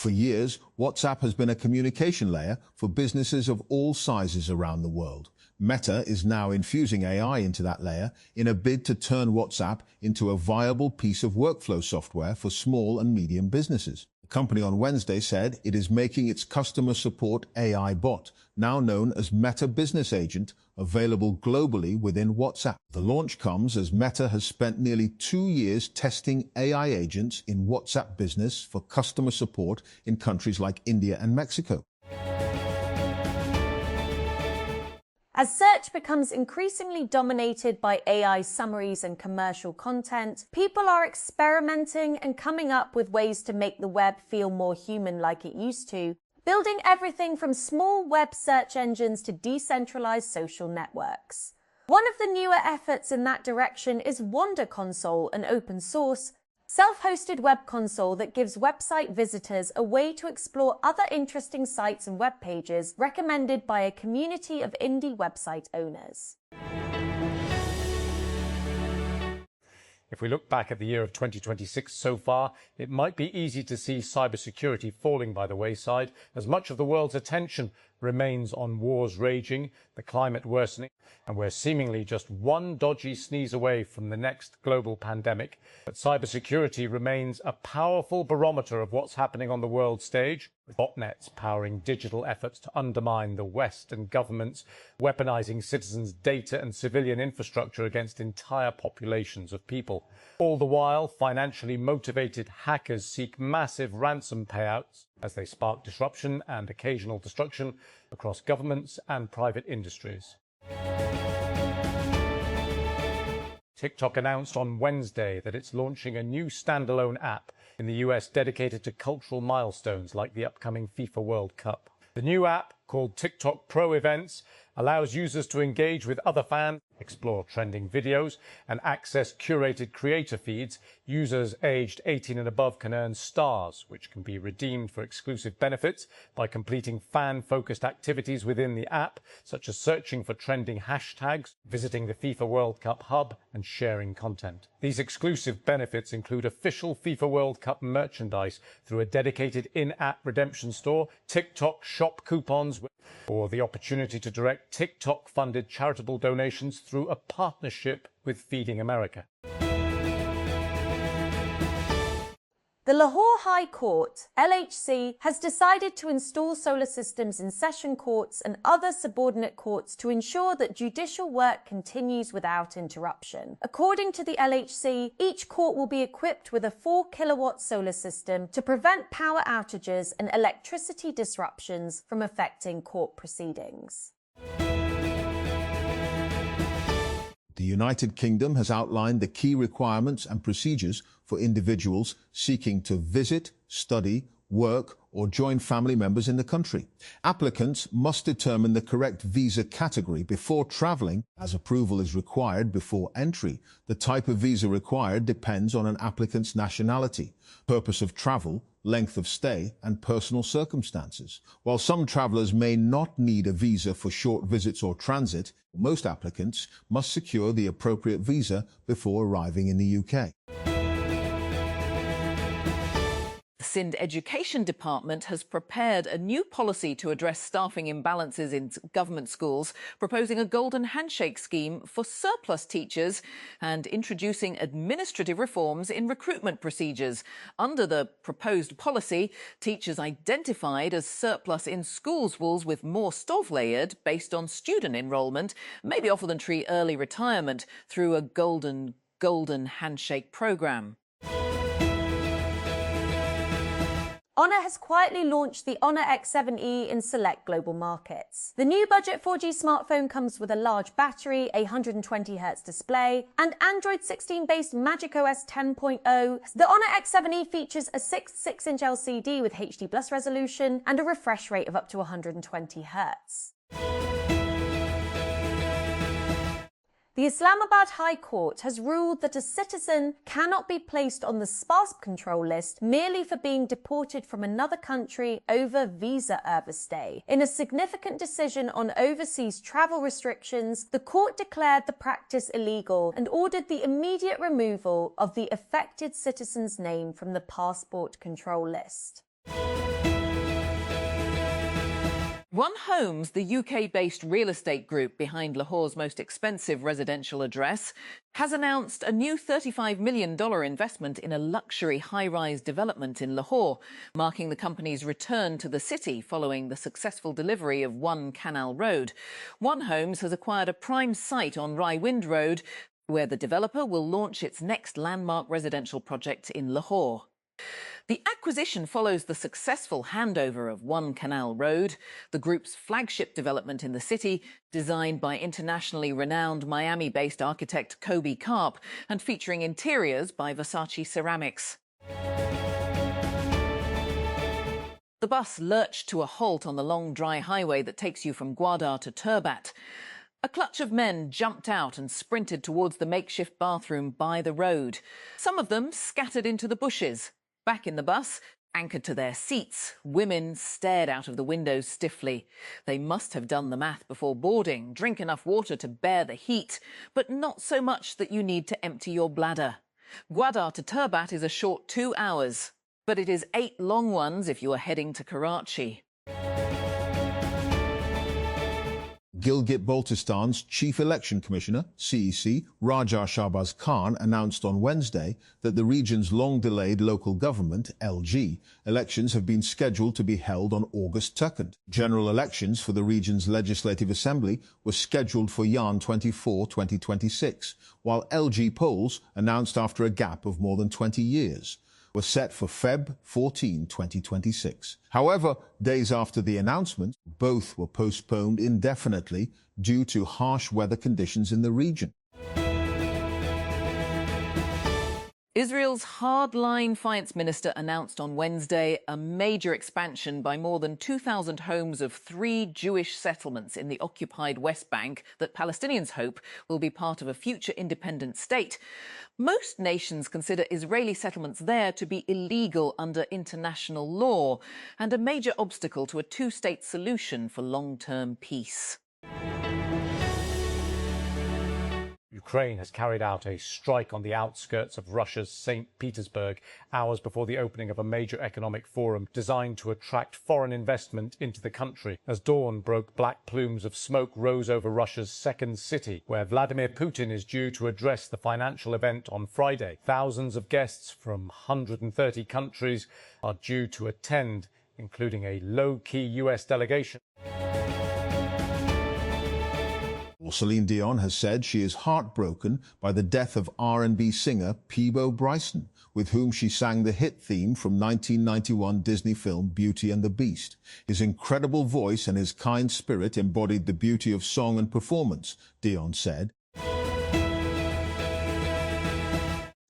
For years, WhatsApp has been a communication layer for businesses of all sizes around the world. Meta is now infusing AI into that layer in a bid to turn WhatsApp into a viable piece of workflow software for small and medium businesses. The company on Wednesday said it is making its customer support AI bot, now known as Meta Business Agent, available globally within WhatsApp. The launch comes as Meta has spent nearly 2 years testing AI agents in WhatsApp Business for customer support in countries like India and Mexico. As search becomes increasingly dominated by AI summaries and commercial content, people are experimenting and coming up with ways to make the web feel more human like it used to, building everything from small web search engines to decentralized social networks. One of the newer efforts in that direction is Wanda Console, an open source, self-hosted web console that gives website visitors a way to explore other interesting sites and web pages recommended by a community of indie website owners. If we look back at the year of 2026 so far, it might be easy to see cybersecurity falling by the wayside as much of the world's attention remains on wars raging, the climate worsening, and we're seemingly just one dodgy sneeze away from the next global pandemic. But cybersecurity remains a powerful barometer of what's happening on the world stage, with botnets powering digital efforts to undermine the West and governments weaponizing citizens' data and civilian infrastructure against entire populations of people. All the while, financially motivated hackers seek massive ransom payouts as they spark disruption and occasional destruction across governments and private industries. TikTok announced on Wednesday that it's launching a new standalone app in the US dedicated to cultural milestones like the upcoming FIFA World Cup. The new app, called TikTok Pro Events, allows users to engage with other fans, explore trending videos, and access curated creator feeds. Users aged 18 and above can earn stars, which can be redeemed for exclusive benefits by completing fan-focused activities within the app, such as searching for trending hashtags, visiting the FIFA World Cup hub, and sharing content. These exclusive benefits include official FIFA World Cup merchandise through a dedicated in-app redemption store, TikTok shop coupons, or the opportunity to direct TikTok-funded charitable donations through a partnership with Feeding America. The Lahore High Court, LHC, has decided to install solar systems in session courts and other subordinate courts to ensure that judicial work continues without interruption. According to the LHC, each court will be equipped with a 4-kilowatt solar system to prevent power outages and electricity disruptions from affecting court proceedings. The United Kingdom has outlined the key requirements and procedures for individuals seeking to visit, study, work, or join family members in the country. Applicants must determine the correct visa category before traveling, as approval is required before entry. The type of visa required depends on an applicant's nationality, purpose of travel, length of stay, and personal circumstances. While some travelers may not need a visa for short visits or transit, most applicants must secure the appropriate visa before arriving in the UK. The Sindh Education Department has prepared a new policy to address staffing imbalances in government schools, proposing a golden handshake scheme for surplus teachers and introducing administrative reforms in recruitment procedures. Under the proposed policy, teachers identified as surplus in schools with more staff layered based on student enrolment may be offered entry early retirement through a golden handshake programme. Honor has quietly launched the Honor X7e in select global markets. The new budget 4G smartphone comes with a large battery, a 120Hz display, and Android 16-based macOS 10.0. The Honor X7e features a 6.6-inch LCD with HD+ resolution and a refresh rate of up to 120Hz. The Islamabad High Court has ruled that a citizen cannot be placed on the SPARS control list merely for being deported from another country over visa overstay. In a significant decision on overseas travel restrictions, the court declared the practice illegal and ordered the immediate removal of the affected citizen's name from the passport control list. One Homes, the UK-based real estate group behind Lahore's most expensive residential address, has announced a new $35 million investment in a luxury high-rise development in Lahore, marking the company's return to the city following the successful delivery of One Canal Road. One Homes has acquired a prime site on Rye Wind Road, where the developer will launch its next landmark residential project in Lahore. The acquisition follows the successful handover of One Canal Road, the group's flagship development in the city, designed by internationally renowned Miami-based architect Kobe Karp and featuring interiors by Versace Ceramics. The bus lurched to a halt on the long, dry highway that takes you from Gwadar to Turbat. A clutch of men jumped out and sprinted towards the makeshift bathroom by the road. Some of them scattered into the bushes. Back in the bus, anchored to their seats, women stared out of the windows stiffly. They must have done the math before boarding, drink enough water to bear the heat, but not so much that you need to empty your bladder. Gwadar to Turbat is a short 2 hours, but it is 8 long ones if you are heading to Karachi. Gilgit-Baltistan's Chief Election Commissioner, CEC, Raja Shahbaz Khan, announced on Wednesday that the region's long-delayed local government, LG, elections have been scheduled to be held on August 2nd. General elections for the region's Legislative Assembly were scheduled for Jan 24, 2026, while LG polls, announced after a gap of more than 20 years, were set for Feb 14, 2026. However, days after the announcement, both were postponed indefinitely due to harsh weather conditions in the region. Israel's hardline finance minister announced on Wednesday a major expansion by more than 2,000 homes of 3 Jewish settlements in the occupied West Bank that Palestinians hope will be part of a future independent state. Most nations consider Israeli settlements there to be illegal under international law and a major obstacle to a two-state solution for long-term peace. Ukraine has carried out a strike on the outskirts of Russia's St. Petersburg hours before the opening of a major economic forum designed to attract foreign investment into the country. As dawn broke, black plumes of smoke rose over Russia's second city, where Vladimir Putin is due to address the financial event on Friday. Thousands of guests from 130 countries are due to attend, including a low-key US delegation. Celine Dion has said she is heartbroken by the death of R&B singer Peabo Bryson, with whom she sang the hit theme from 1991 Disney film Beauty and the Beast. His incredible voice and his kind spirit embodied the beauty of song and performance, Dion said.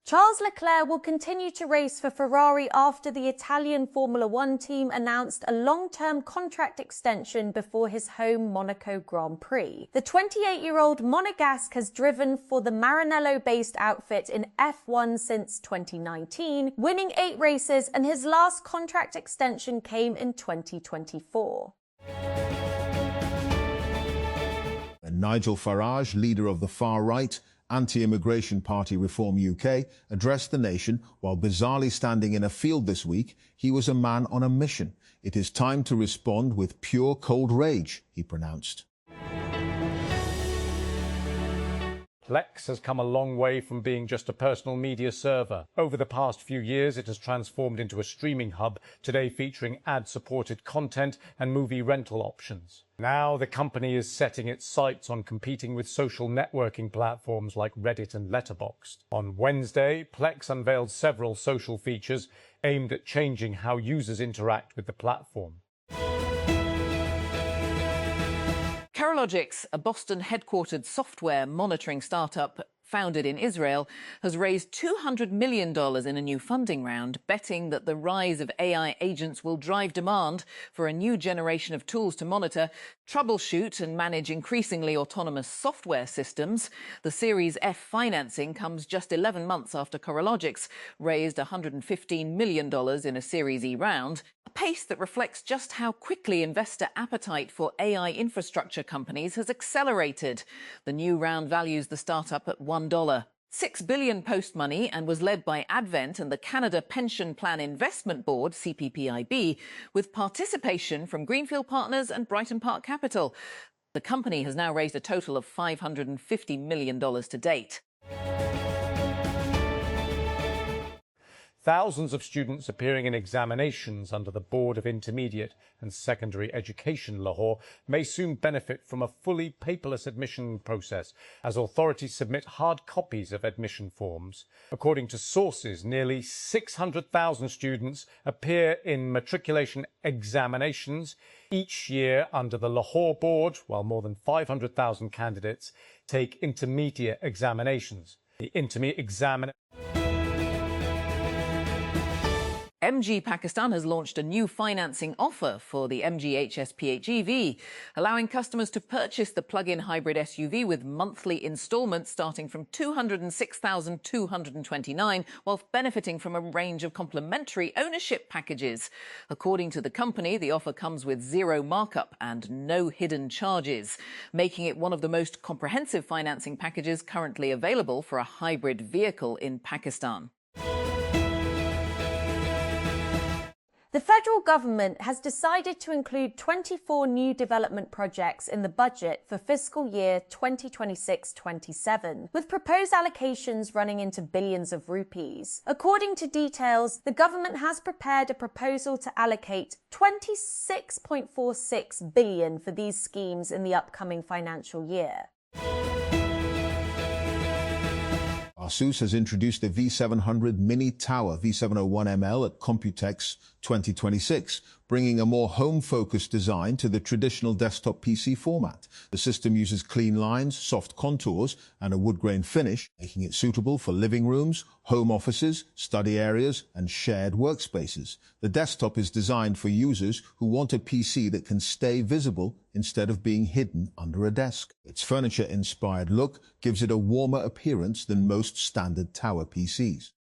Charles Leclerc will continue to race for Ferrari after the Italian Formula One team announced a long-term contract extension before his home Monaco Grand Prix. The 28-year-old Monegasque has driven for the Maranello-based outfit in F1 since 2019, winning 8 races, and his last contract extension came in 2024. And Nigel Farage, leader of the far-right anti-immigration party Reform UK, addressed the nation while bizarrely standing in a field this week. He was a man on a mission. It is time to respond with pure cold rage, he pronounced. Plex has come a long way from being just a personal media server. Over the past few years, it has transformed into a streaming hub, today featuring ad-supported content and movie rental options. Now the company is setting its sights on competing with social networking platforms like Reddit and Letterboxd. On Wednesday, Plex unveiled several social features aimed at changing how users interact with the platform. Carologix, a Boston-headquartered software monitoring startup founded in Israel, has raised $200 million in a new funding round, betting that the rise of AI agents will drive demand for a new generation of tools to monitor, troubleshoot and manage increasingly autonomous software systems. The Series F financing comes just 11 months after Carologix raised $115 million in a Series E round, a pace that reflects just how quickly investor appetite for AI infrastructure companies has accelerated. The new round values the startup at $1. $6 billion post money and was led by Advent and the Canada Pension Plan Investment Board, CPPIB, with participation from Greenfield Partners and Brighton Park Capital. The company has now raised a total of $550 million to date. Thousands of students appearing in examinations under the Board of Intermediate and Secondary Education, Lahore, may soon benefit from a fully paperless admission process as authorities submit hard copies of admission forms. According to sources, nearly 600,000 students appear in matriculation examinations each year under the Lahore Board, while more than 500,000 candidates take intermediate examinations. The intermediate examiner MG Pakistan has launched a new financing offer for the MG HS PHEV, allowing customers to purchase the plug-in hybrid SUV with monthly instalments starting from $206,229, while benefiting from a range of complementary ownership packages. According to the company, the offer comes with zero markup and no hidden charges, making it one of the most comprehensive financing packages currently available for a hybrid vehicle in Pakistan. The federal government has decided to include 24 new development projects in the budget for fiscal year 2026-27, with proposed allocations running into billions of rupees. According to details, the government has prepared a proposal to allocate 26.46 billion for these schemes in the upcoming financial year. Asus has introduced the V700 Mini Tower V701ML at Computex 2026, bringing a more home-focused design to the traditional desktop PC format. The system uses clean lines, soft contours, and a wood-grain finish, making it suitable for living rooms, home offices, study areas, and shared workspaces. The desktop is designed for users who want a PC that can stay visible instead of being hidden under a desk. Its furniture-inspired look gives it a warmer appearance than most standard tower PCs.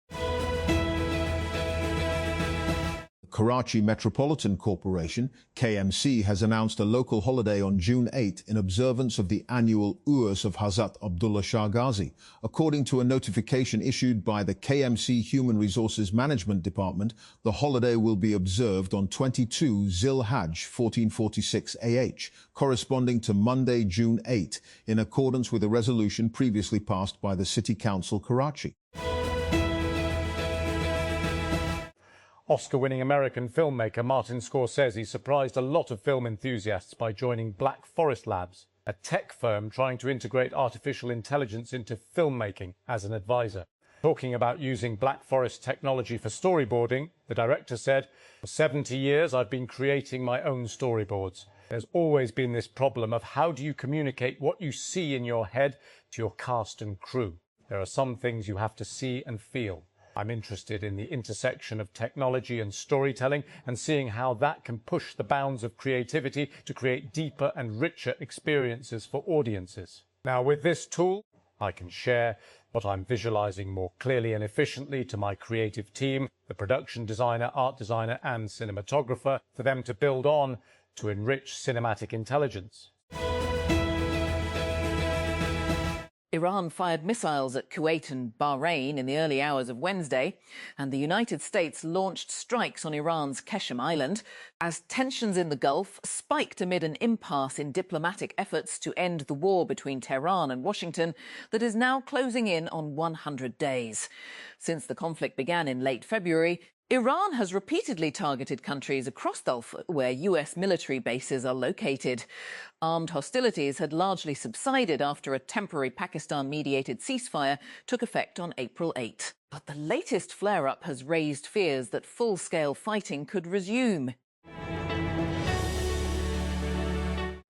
Karachi Metropolitan Corporation, KMC, has announced a local holiday on June 8 in observance of the annual Urs of Hazrat Abdullah Shah Ghazi. According to a notification issued by the KMC Human Resources Management Department, the holiday will be observed on 22 Zil-Hajj 1446 AH, corresponding to Monday, June 8, in accordance with a resolution previously passed by the City Council, Karachi. Oscar-winning American filmmaker Martin Scorsese surprised a lot of film enthusiasts by joining Black Forest Labs, a tech firm trying to integrate artificial intelligence into filmmaking as an advisor. Talking about using Black Forest technology for storyboarding, the director said, "For 70 years I've been creating my own storyboards. There's always been this problem of how do you communicate what you see in your head to your cast and crew. There are some things you have to see and feel. I'm interested in the intersection of technology and storytelling and seeing how that can push the bounds of creativity to create deeper and richer experiences for audiences. Now, with this tool, I can share what I'm visualizing more clearly and efficiently to my creative team, the production designer, art designer, and cinematographer, for them to build on to enrich cinematic intelligence." Iran fired missiles at Kuwait and Bahrain in the early hours of Wednesday, and the United States launched strikes on Iran's Qeshm Island as tensions in the Gulf spiked amid an impasse in diplomatic efforts to end the war between Tehran and Washington that is now closing in on 100 days. Since the conflict began in late February, Iran has repeatedly targeted countries across the Gulf where US military bases are located. Armed hostilities had largely subsided after a temporary Pakistan-mediated ceasefire took effect on April 8. But the latest flare-up has raised fears that full-scale fighting could resume.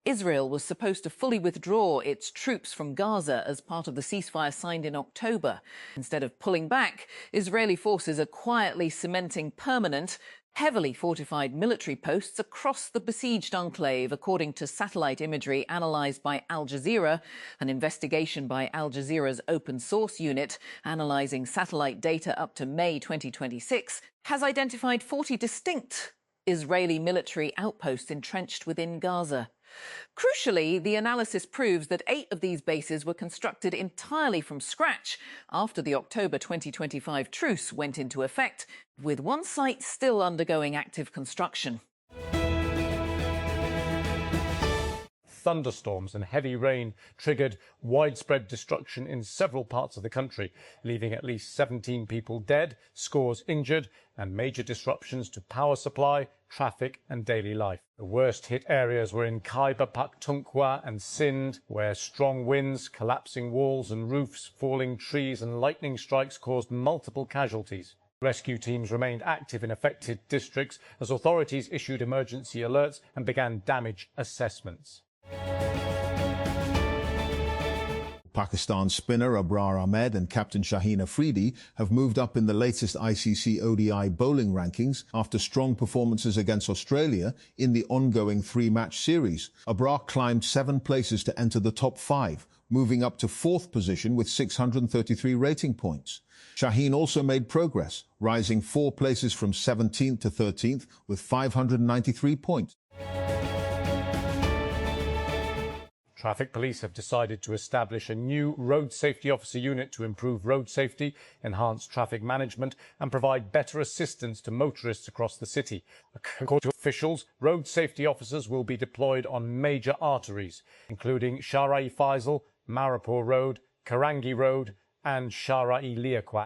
Israel was supposed to fully withdraw its troops from Gaza as part of the ceasefire signed in October. Instead of pulling back, Israeli forces are quietly cementing permanent, heavily fortified military posts across the besieged enclave, according to satellite imagery analysed by Al Jazeera. An investigation by Al Jazeera's open source unit, analysing satellite data up to May 2026, has identified 40 distinct Israeli military outposts entrenched within Gaza. Crucially, the analysis proves that 8 of these bases were constructed entirely from scratch after the October 2025 truce went into effect, with one site still undergoing active construction. Thunderstorms and heavy rain triggered widespread destruction in several parts of the country, leaving at least 17 people dead, scores injured, and major disruptions to power supply, traffic, and daily life. The worst hit areas were in Khyber Pakhtunkhwa and Sindh, where strong winds, collapsing walls and roofs, falling trees, and lightning strikes caused multiple casualties. Rescue teams remained active in affected districts as authorities issued emergency alerts and began damage assessments. Pakistan spinner Abrar Ahmed and captain Shaheen Afridi have moved up in the latest ICC ODI bowling rankings after strong performances against Australia in the ongoing 3-match series. Abrar climbed 7 places to enter the top 5, moving up to 4th position with 633 rating points. Shaheen also made progress, rising 4 places from 17th to 13th with 593 points. Traffic police have decided to establish a new road safety officer unit to improve road safety, enhance traffic management and provide better assistance to motorists across the city. According to officials, road safety officers will be deployed on major arteries, including Shara-e Faisal, Maripur Road, Karangi Road and Shara-e Liaquat.